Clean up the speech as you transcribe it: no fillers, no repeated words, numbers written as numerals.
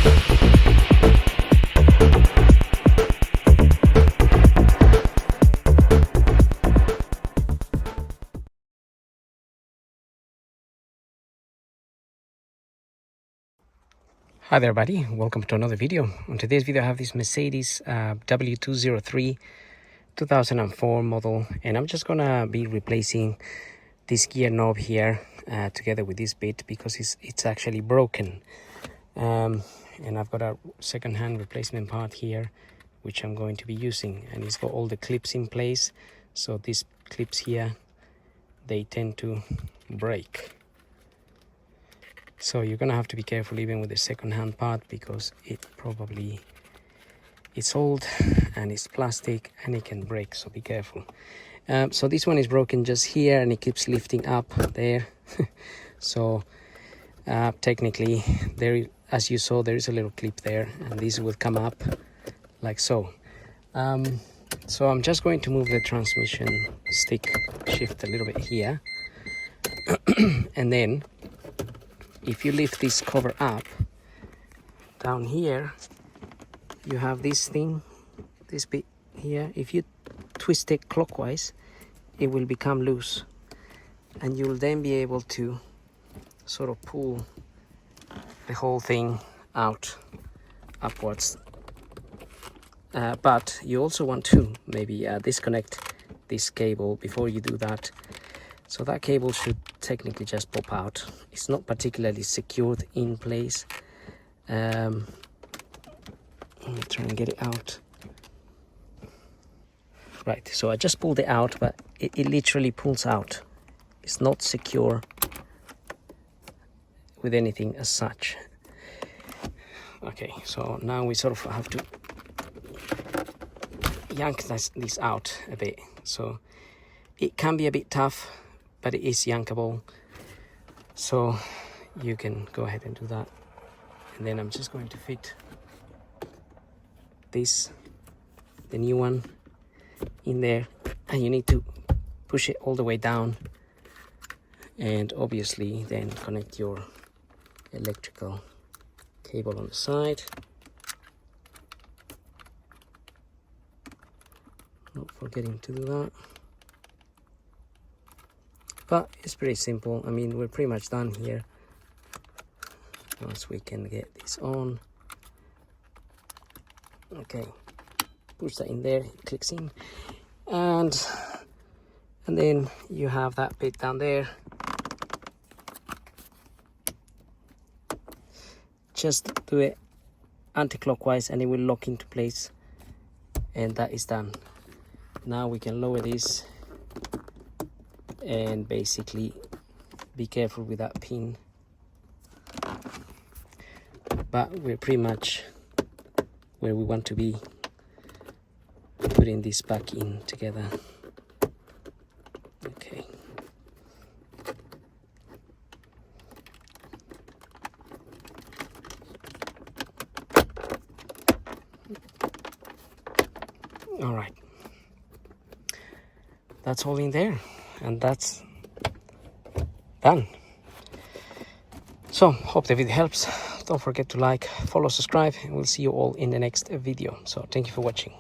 Hi there, everybody. Welcome to another video. On today's video I have this Mercedes w203 2004 model, and I'm just gonna be replacing this gear knob here together with this bit because it's actually broken, and I've got a second-hand replacement part here which I'm going to be using, and it's got all the clips in place. So these clips here, they tend to break. So you're gonna have to be careful even with the second-hand part because it's old and it's plastic and it can break, so be careful. So this one is broken just here and it keeps lifting up there. So technically as you saw, there is a little clip there, and this will come up like so. So I'm just going to move the transmission stick shift a little bit here. And then if you lift this cover up, down here you have this thing, this bit here. If you twist it clockwise, it will become loose, and you'll then be able to sort of pull the whole thing out upwards. But you also want to maybe disconnect this cable before you do that. So that cable should technically just pop out. It's not particularly secured in place. Let me try and get it out. Right, so I just pulled it out, but it literally pulls out. It's not secure with anything as such. Okay, so now we sort of have to yank this out a bit. So it can be a bit tough, but it is yankable, so you can go ahead and do that. And then I'm just going to fit this, the new one, in there, and you need to push it all the way down, and obviously then connect your electrical cable on the side. Not forgetting to do that. But it's pretty simple. I mean, we're pretty much done here. Once we can get this on. Okay, push that in there, it clicks in. And then you have that bit down there. Just do it anti-clockwise and it will lock into place. And that is done. Now we can lower this and basically be careful with that pin, but we're pretty much where we want to be, putting this back in together. Okay, all right, that's all in there. And that's done. So hope the video helps. Don't forget to like, follow, subscribe, and we'll see you all in the next video. So thank you for watching.